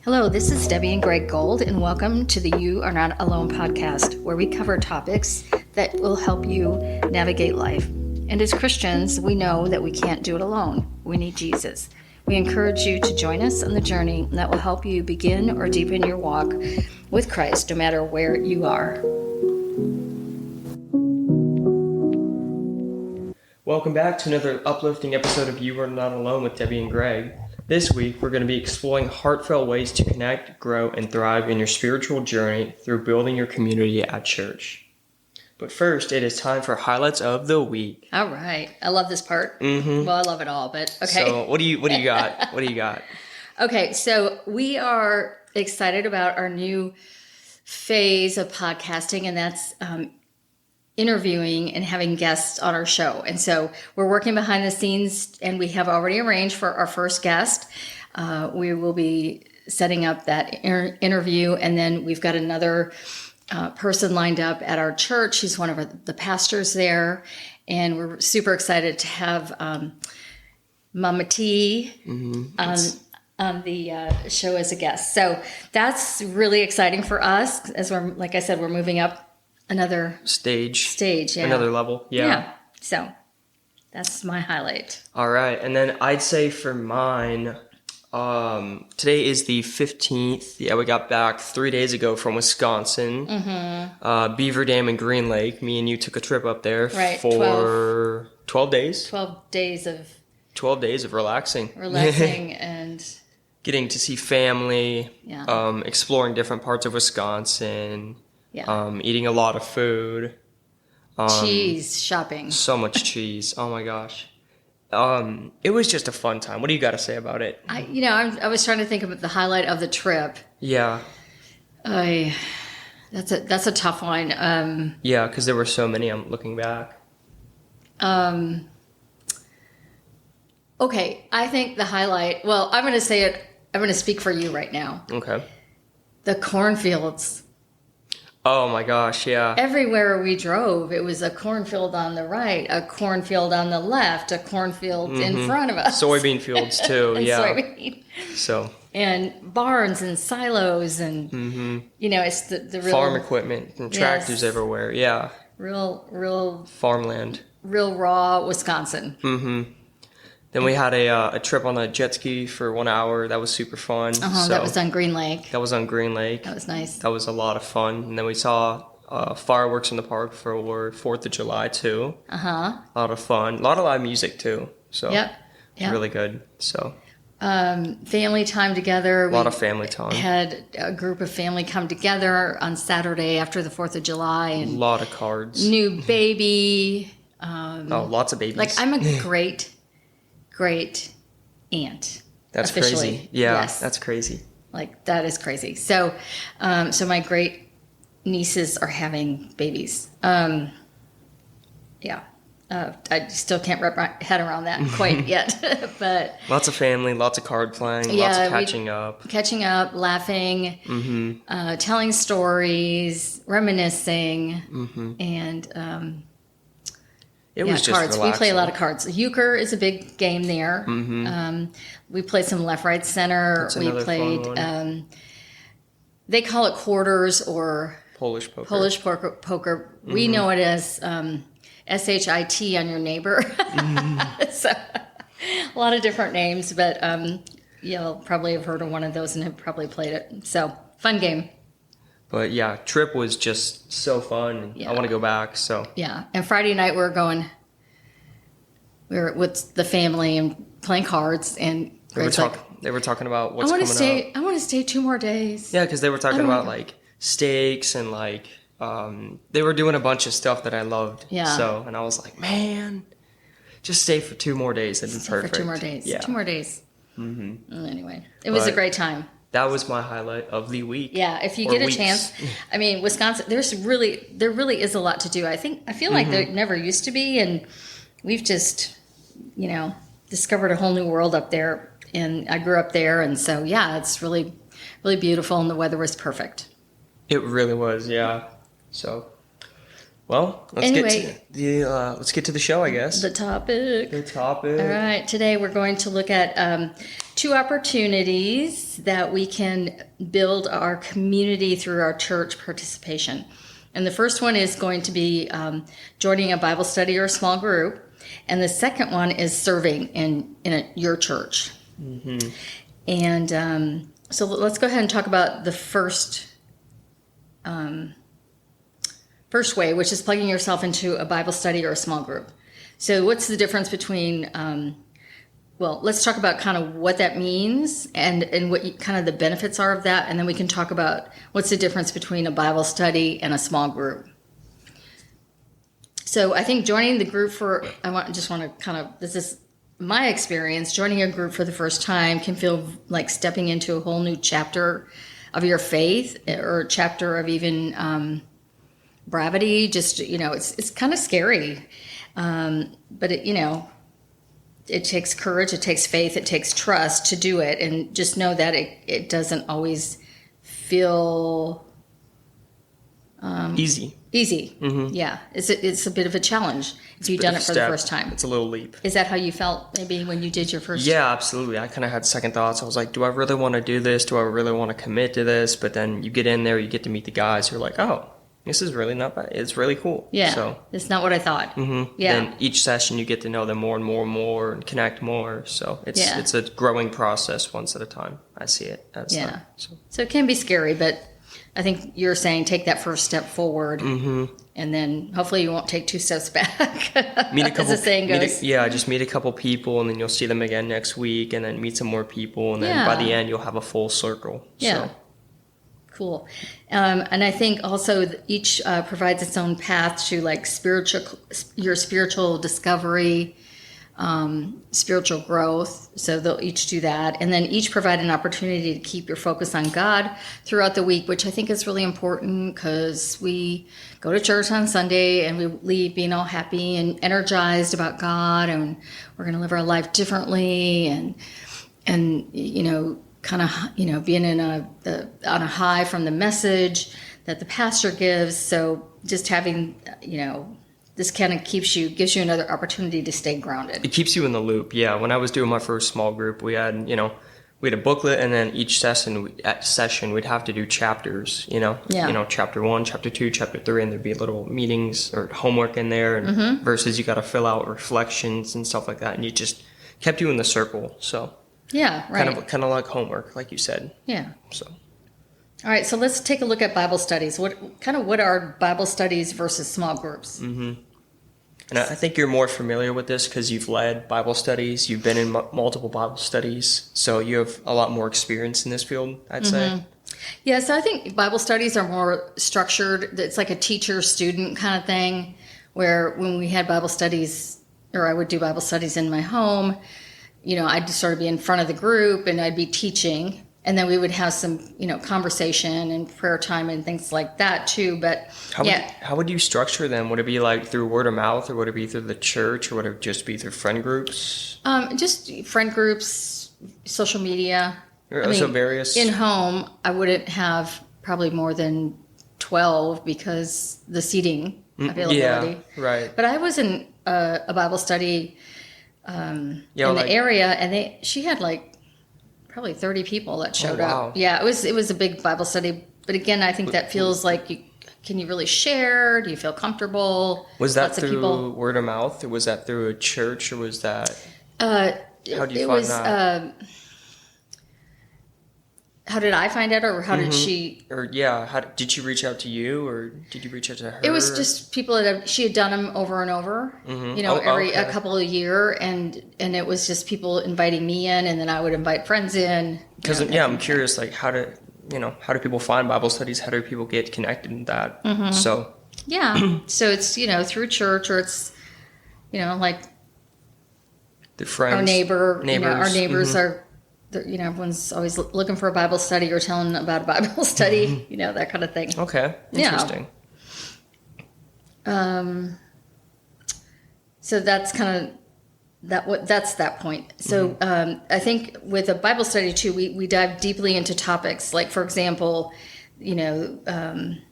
Hello, this is Debbie and Greg Gold, and welcome to the You Are Not Alone podcast, where we cover topics that will help you navigate life. And as Christians, we know that we can't do it alone. We need Jesus. We encourage you to join us on the journey that will help you begin or deepen your walk with Christ, no matter where you are. Welcome back to another uplifting episode of You Are Not Alone with Debbie and Greg. This week, we're going to be exploring heartfelt ways to connect, grow, and thrive in your spiritual journey through building your community at church. But first, it is time for highlights of the week. All right. I love this part. Mm-hmm. Well, I love it all, but okay. So what do you got? What do you got? Okay, so we are excited about our new phase of podcasting, and that's interviewing and having guests on our show. And so we're working behind the scenes, and we have already arranged for our first guest. We will be setting up that interview, and then we've got another person lined up at our church. He's one of the pastors there, and we're super excited to have Mama T on the show as a guest. So that's really exciting for us, as we're, like I said, we're moving up another stage, yeah. Another level, yeah. So that's my highlight. All right, and then I'd say for mine, today is the 15th. Yeah, we got back 3 days ago from Wisconsin, Beaver Dam and Green Lake. Me and you took a trip up there for 12 days. 12 days of relaxing and getting to see family, exploring different parts of Wisconsin. Yeah. Eating a lot of food. Cheese shopping. So much cheese. Oh my gosh. It was just a fun time. What do you got to say about it? I was trying to think of the highlight of the trip. Yeah. That's a tough one. Yeah, because there were so many. I'm looking back. Okay, I think the highlight. Well, I'm going to say it. I'm going to speak for you right now. Okay. The cornfields. Oh my gosh, yeah. Everywhere we drove, it was a cornfield on the right, a cornfield on the left, a cornfield in front of us. Soybean fields too, and yeah. Soybean. So. And barns and silos and, it's the real... farm equipment and tractors everywhere, yeah. Real... farmland. Real raw Wisconsin. Mm-hmm. Then we had a trip on a jet ski for 1 hour. That was super fun. That was on Green Lake. That was on Green Lake. That was nice. That was a lot of fun. And then we saw fireworks in the park for 4th of July, too. A lot of fun. A lot of live music, too. So Yep. Really good. So family time together. A lot of family time. Had a group of family come together on Saturday after the 4th of July. And a lot of cards. New baby. Lots of babies. Like, I'm a great aunt. That's officially. Crazy. Yeah, yes. That's crazy. Like, that is crazy. So my great nieces are having babies. I still can't wrap my head around that quite yet. But lots of family, lots of card playing, lots of catching up, laughing, telling stories, reminiscing, and it was just cards. relaxing. We play a lot of cards. Euchre is a big game there. We played some left, right, center. That's we played. They call it quarters or Polish poker. We know it as SHIT on your neighbor. So a lot of different names, but you'll probably have heard of one of those and have probably played it. So fun game. But yeah, trip was just so fun. I want to go back. So yeah, and Friday night we were with the family and playing cards, and they were talking about what's coming up. I want to stay 2 more days. Yeah, because they were talking about like steaks and like they were doing a bunch of stuff that I loved. Yeah. So and I was like, man, just stay for 2 more days. That'd be perfect. For 2 more days. Yeah. 2 more days. Anyway, it was a great time. That was my highlight of the week. Yeah, if you get a chance, I mean, Wisconsin, there really is a lot to do. I feel like there never used to be, and we've just, discovered a whole new world up there. And I grew up there, and so yeah, it's really, really beautiful, and the weather was perfect. It really was, yeah. So, well, let's get to the show, I guess. The topic. All right. Today we're going to look at 2 2 opportunities that we can build our community through our church participation. And the first one is going to be joining a Bible study or a small group. And the second one is serving in your church. Mm-hmm. And so let's go ahead and talk about the first way, which is plugging yourself into a Bible study or a small group. So what's the difference between, let's talk about kind of what that means and what kind of the benefits are of that. And then we can talk about what's the difference between a Bible study and a small group. So I think joining the group this is my experience, joining a group for the first time can feel like stepping into a whole new chapter of your faith, or a chapter of even brevity. Just, it's kind of scary. But it takes courage, it takes faith, it takes trust to do it. And just know that it doesn't always feel easy. Mm-hmm. Yeah. It's a bit of a challenge if you've done it for the first time. It's a little leap. Is that how you felt maybe when you did your first? Yeah, absolutely. I kind of had second thoughts. I was like, do I really want to do this? Do I really want to commit to this? But then you get in there, you get to meet the guys who are like, oh, this is really not bad. It's really cool. Yeah. So it's not what I thought. Mm-hmm. Yeah. Then each session you get to know them more and more and more and connect more. So it's a growing process once at a time. I see it as that. So it can be scary, but I think you're saying take that first step forward, mm-hmm. and then hopefully you won't take 2 steps back. Meet a couple, as the saying goes. Just meet a couple people, and then you'll see them again next week, and then meet some more people, and then by the end you'll have a full circle. Yeah. So. Cool. And I think also each provides its own path to like your spiritual discovery, spiritual growth. So they'll each do that. And then each provide an opportunity to keep your focus on God throughout the week, which I think is really important because we go to church on Sunday and we leave being all happy and energized about God, and we're going to live our life differently and kind of, being on a high from the message that the pastor gives. So just having, this kind of gives you another opportunity to stay grounded. It keeps you in the loop. Yeah. When I was doing my first small group, we had a booklet, and then each session we'd have to do chapters, chapter 1, chapter 2, chapter 3, and there'd be little meetings or homework in there, and mm-hmm. versus you got to fill out reflections and stuff like that. And it just kept you in the circle. So yeah, right. Kind of like homework, like you said. Yeah. So. All right, so let's take a look at Bible studies. What are Bible studies versus small groups? Mm-hmm. And I think you're more familiar with this because you've led Bible studies. You've been in multiple Bible studies, so you have a lot more experience in this field, I'd mm-hmm. say. Yeah, so I think Bible studies are more structured. It's like a teacher-student kind of thing, where when we had Bible studies, or I would do Bible studies in my home, I'd sort of be in front of the group and I'd be teaching, and then we would have some, conversation and prayer time and things like that too. But how would you structure them? Would it be like through word of mouth, or would it be through the church, or would it just be through friend groups? Just friend groups, social media. Various. In home, I wouldn't have probably more than 12 because the seating availability. Yeah, right. But I was in a Bible study in the area, and she had like probably 30 people that showed up. Yeah, it was a big Bible study. But again, I think that feels like can you really share? Do you feel comfortable? Was that through word of mouth, or was that through a church, or was that? How do you find that? How did I find out, or how did she? Or did she reach out to you, or did you reach out to her? It was just people she had done them over and over, a couple a year, and it was just people inviting me in, and then I would invite friends in. Because I'm curious, like how do people find Bible studies? How do people get connected in that? Mm-hmm. So so it's through church, or it's like the friends, our neighbors. Our neighbors mm-hmm. are. Everyone's always looking for a Bible study or telling them about a Bible study, mm-hmm. That kind of thing. Okay, interesting. So that's kind of that's that point. So I think with a Bible study too, we dive deeply into topics like, for example, the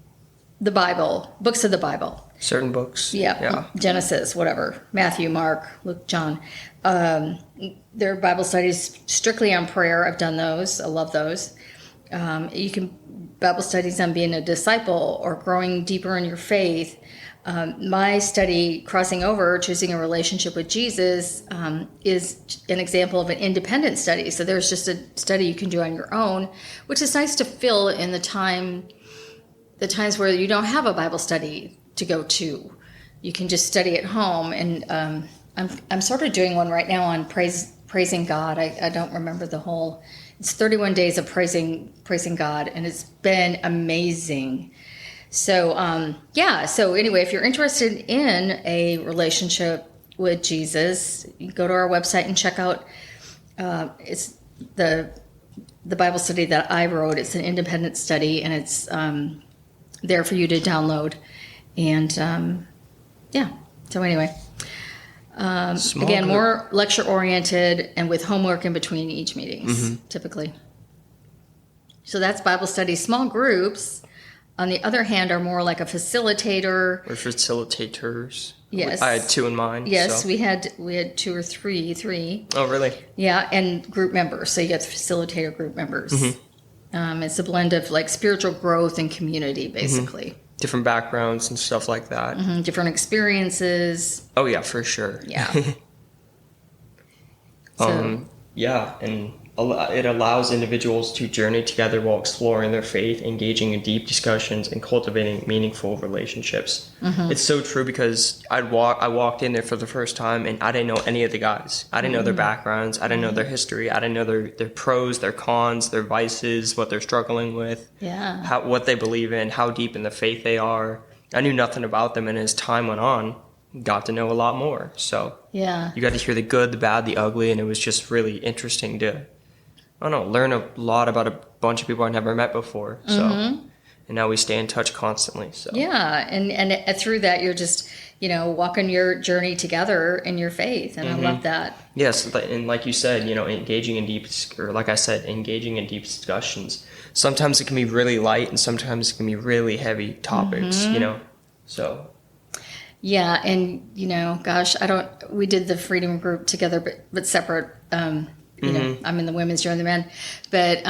the Bible, books of the Bible. Certain books. Yeah. Genesis, whatever. Matthew, Mark, Luke, John. There are Bible studies strictly on prayer. I've done those. I love those. You can Bible studies on being a disciple or growing deeper in your faith. My study, Crossing Over, Choosing a Relationship with Jesus, is an example of an independent study. So there's just a study you can do on your own, which is nice to fill in the times where you don't have a Bible study to go to. You can just study at home. And I'm sort of doing one right now on praising God. I don't remember the whole. It's 31 days of praising God, and it's been amazing. So, so anyway, if you're interested in a relationship with Jesus, you go to our website and check out, it's the Bible study that I wrote. It's an independent study, and it's there for you to download. And, so anyway, again, more lecture-oriented and with homework in between each meetings, typically. So that's Bible study. Small groups, on the other hand, are more like a facilitator. Or facilitators. Yes. I had two in mind. Yes, so. we had two or three. Oh, really? Yeah, and group members. So you get the facilitator group members. It's a blend of like spiritual growth and community, basically. Different backgrounds and stuff like that. Different experiences. Oh, yeah, for sure. Yeah. And it allows individuals to journey together while exploring their faith, engaging in deep discussions, and cultivating meaningful relationships. It's so true, because I walked in there for the first time and I didn't know any of the guys. I didn't know their backgrounds. I didn't know their history. I didn't know their pros, their cons, their vices, what they're struggling with, what they believe in, how deep in the faith they are. I knew nothing about them, and as time went on, got to know a lot more. So you got to hear the good, the bad, the ugly, and it was just really interesting to learn a lot about a bunch of people I never met before. So, and now we stay in touch constantly. So and through that, you're just walking your journey together in your faith, and I love that. Yes, and like you said, engaging in deep discussions. Sometimes it can be really light, and sometimes it can be really heavy topics. So. Yeah, and we did the freedom group together, but separate. I'm in the women's, you're in the men. But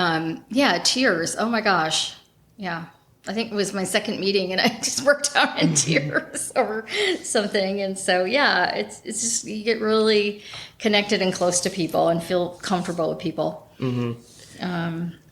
tears. Oh my gosh. Yeah. I think it was my second meeting, and I just broke down in tears over something. And so, it's just, you get really connected and close to people and feel comfortable with people.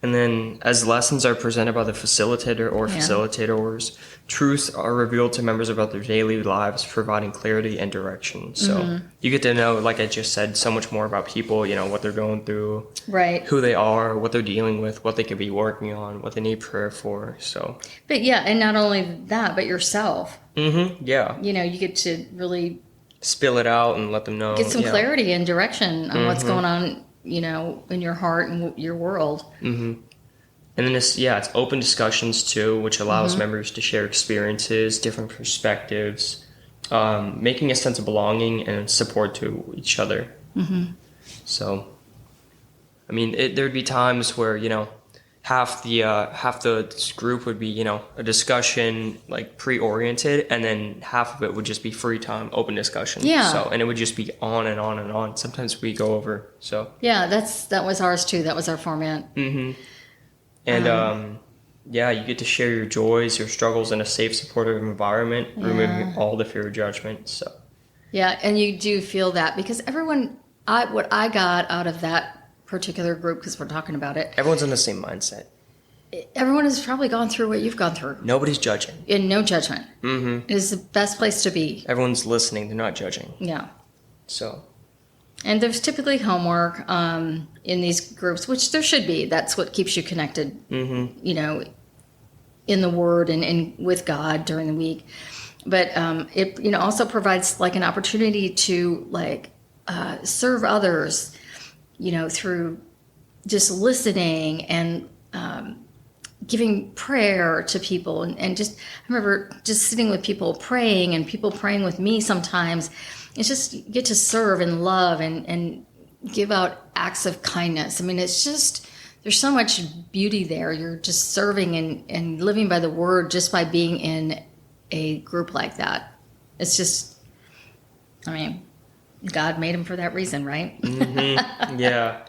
And then as lessons are presented by the facilitator or facilitators, truths are revealed to members about their daily lives, providing clarity and direction. So you get to know, like I just said, so much more about people, what they're going through, right? Who they are, what they're dealing with, what they could be working on, what they need prayer for. So, but and not only that, but yourself. You get to really spill it out and let them know. Get some clarity and direction on what's going on, in your heart and your world. And then it's open discussions too, which allows members to share experiences, different perspectives, making a sense of belonging and support to each other. So, I mean, there'd be times where, half the group would be, a discussion like pre-oriented, and then half of it would just be free time, open discussion. So, and it would just be on and on and on. Sometimes we go over. So that was ours too. That was our format. And you get to share your joys, your struggles in a safe, supportive environment, removing all the fear of judgment. So and you do feel that, because what I got out of that particular group, because we're talking about it, everyone's in the same mindset. Everyone has probably gone through what you've gone through. Nobody's judging. And no judgment. It is the best place to be. Everyone's listening. They're not judging. Yeah. So. And there's typically homework in these groups, which there should be. That's what keeps you connected, in the Word and with God during the week. But it also provides like an opportunity to serve others, through just listening and giving prayer to people. And just, I remember just sitting with people praying, and people praying with me sometimes. It's just, you get to serve and love and give out acts of kindness. I mean, it's just there's so much beauty there. You're just serving and living by the word just by being in a group like that. It's just, I mean, God made them for that reason, right? Yeah.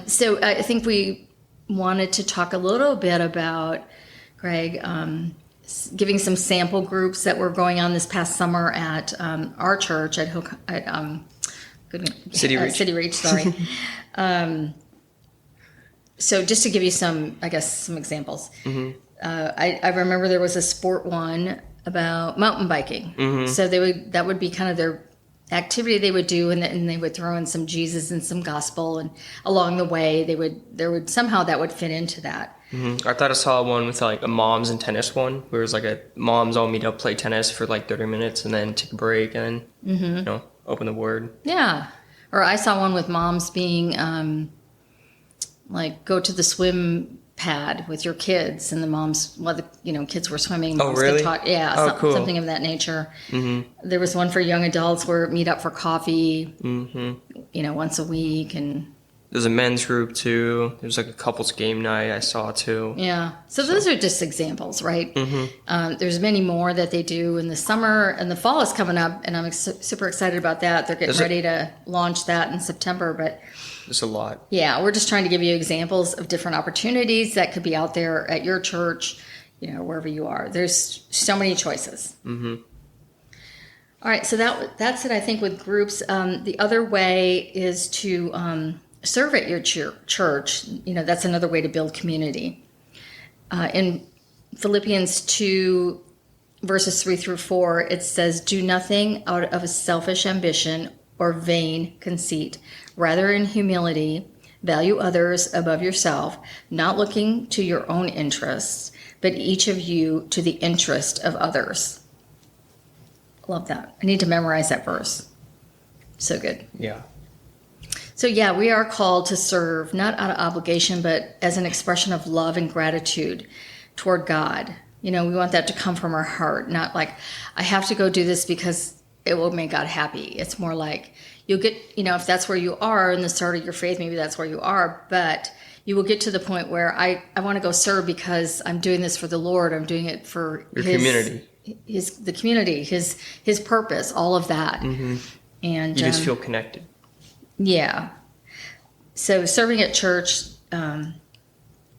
So I think we wanted to talk a little bit about, Greg, giving some sample groups that were going on this past summer at our church at City Reach. City Reach, sorry. So just to give you some, I guess, some examples. I remember there was a sport one about mountain biking. So that would be kind of their activity they would do, and they would throw in some Jesus and some gospel, and along the way somehow that would fit into that. I thought I saw one with like a moms and tennis one, where it was like a moms all meet up, play tennis for like 30 minutes, and then take a break, and then open the word. Yeah, or I saw one with moms being like go to the swim pad with your kids, and the moms, kids were swimming. Oh, really? Cool. Something of that nature. There was one for young adults where meet up for coffee, once a week, and there's a men's group too. There's like a couples game night I saw too. Yeah. So those are just examples, right? There's many more that they do in the summer, and the fall is coming up, and I'm super excited about that. They're getting ready to launch that in September, but there's a lot. Yeah, we're just trying to give you examples of different opportunities that could be out there at your church, wherever you are. There's so many choices. All right, so that's it, I think, with groups. The other way is to serve at your church. That's another way to build community. In Philippians 2, verses 3 through 4, it says, "Do nothing out of a selfish ambition or vain conceit. Rather, in humility, value others above yourself, not looking to your own interests, but each of you to the interest of others." Love that. I need to memorize that verse. So good. Yeah. So we are called to serve, not out of obligation, but as an expression of love and gratitude toward God. We want that to come from our heart, not like, I have to go do this because it will make God happy. It's more like, you'll get, if that's where you are in the start of your faith, maybe that's where you are, but you will get to the point where I want to go serve because I'm doing this for the Lord. I'm doing it for your community. The community, his purpose, all of that. And you just feel connected. Yeah. So serving at church,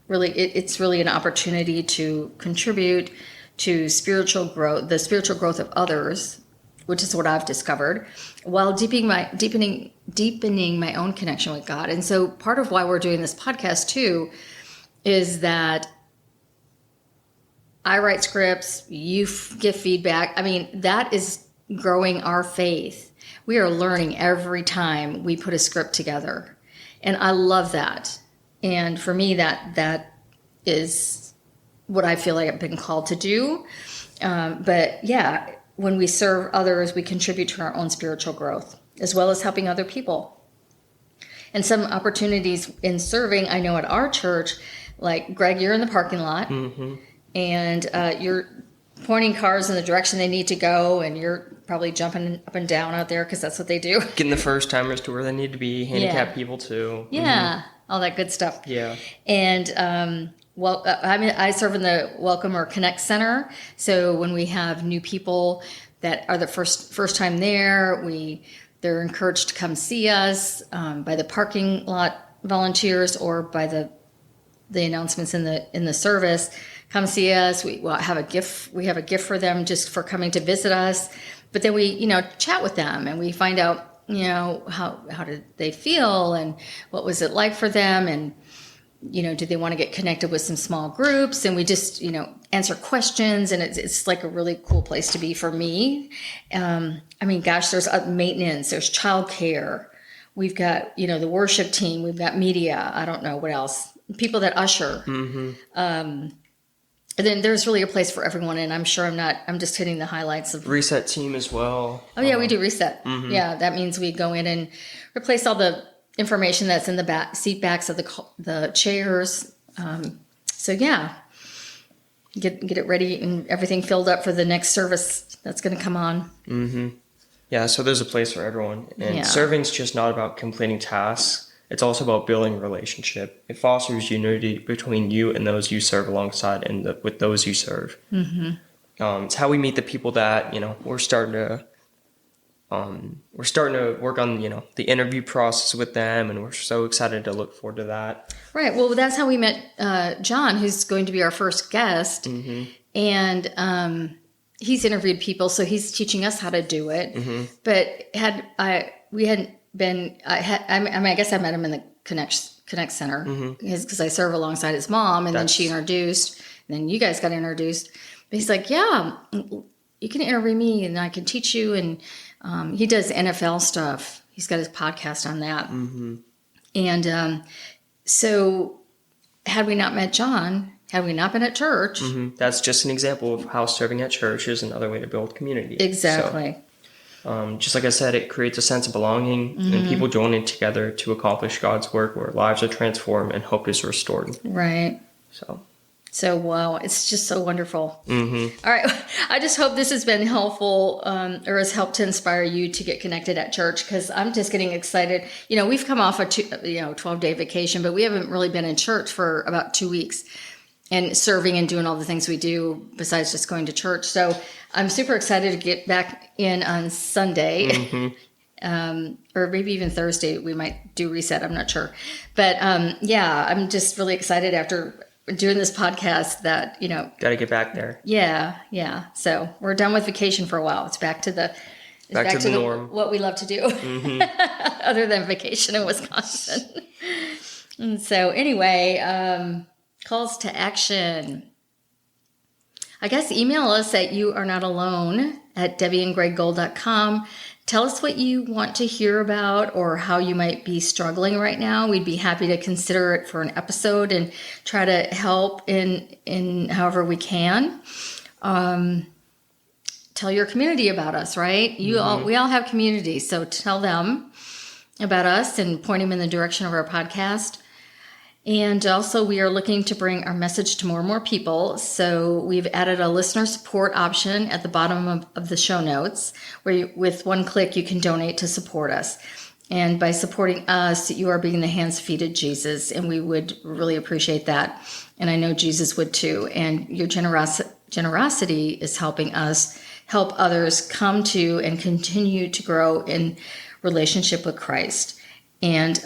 really, it's really an opportunity to contribute to spiritual growth, the spiritual growth of others, which is what I've discovered, while deepening my own connection with God. And so part of why we're doing this podcast too is that I write scripts, you give feedback. I mean, that is growing our faith. We are learning every time we put a script together. And I love that. And for me, that is what I feel like I've been called to do. But when we serve others, we contribute to our own spiritual growth, as well as helping other people. And some opportunities in serving, I know at our church, like Greg, you're in the parking lot, and you're pointing cars in the direction they need to go, and you're probably jumping up and down out there because that's what they do. Getting the first timers to where they need to be, handicapped people too. Yeah, all that good stuff. Yeah. And I serve in the Welcome or Connect Center. So when we have new people that are the first time there, they're encouraged to come see us by the parking lot volunteers or by the announcements in the service. Come see us. We have a gift. We have a gift for them just for coming to visit us. But then we, chat with them and we find out, how did they feel and what was it like for them, and did they want to get connected with some small groups? And we just, answer questions, and it's like a really cool place to be for me. There's maintenance, there's childcare. We've got, the worship team, we've got media. I don't know what else. People that usher. And then there's really a place for everyone, and I'm sure I'm just hitting the highlights of Reset team as well. Oh yeah, we do Reset. Yeah, that means we go in and replace all the information that's in the seat backs of the chairs. Get it ready and everything filled up for the next service that's going to come on. Yeah, so there's a place for everyone, and serving's just not about completing tasks. It's also about building a relationship. It fosters unity between you and those you serve alongside and with those you serve. It's how we meet the people that, we're starting to work on, the interview process with them, and we're so excited to look forward to that. Right. Well, that's how we met John, who's going to be our first guest. And he's interviewed people, so he's teaching us how to do it. But I guess I met him in the Connect Center because I serve alongside his mom, and then she introduced, and then you guys got introduced. But he's like, yeah, you can interview me and I can teach you. And he does NFL stuff. He's got his podcast on that. And so had we not met John, had we not been at church. That's just an example of how serving at church is another way to build community. Exactly. So, just like I said, it creates a sense of belonging and people joining together to accomplish God's work where lives are transformed and hope is restored. Right. So, wow, it's just so wonderful. All right. I just hope this has been helpful or has helped to inspire you to get connected at church, because I'm just getting excited. We've come off a 12-day vacation, but we haven't really been in church for about 2 weeks and serving and doing all the things we do besides just going to church. So I'm super excited to get back in on Sunday. Or maybe even Thursday. We might do reset. I'm not sure. But I'm just really excited after doing this podcast that, got to get back there. Yeah. So we're done with vacation for a while. It's back to the norm. What we love to do other than vacation in Wisconsin. And so anyway, calls to action. I guess email us at youarenotalone@debbieandgreggold.com. Tell us what you want to hear about or how you might be struggling right now. We'd be happy to consider it for an episode and try to help in however we can. Tell your community about us, right? We all have communities, so tell them about us and point them in the direction of our podcast. And also, we are looking to bring our message to more and more people. So we've added a listener support option at the bottom of the show notes, where with one click, you can donate to support us. And by supporting us, you are being the hands, feet of Jesus. And we would really appreciate that. And I know Jesus would too. And your generosity is helping us help others come to and continue to grow in relationship with Christ. And,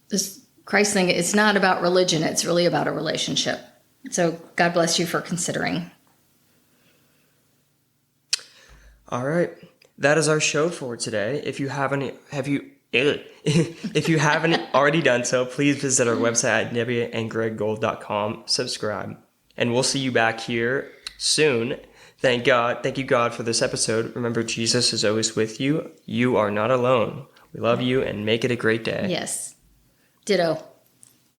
this Christ thing, it's not about religion. It's really about a relationship. So God bless you for considering. All right. That is our show for today. If you haven't already done so, please visit our website at debbieandgreggold.com. Subscribe. And we'll see you back here soon. Thank God. Thank you, God, for this episode. Remember, Jesus is always with you. You are not alone. We love you and make it a great day. Yes. Ditto.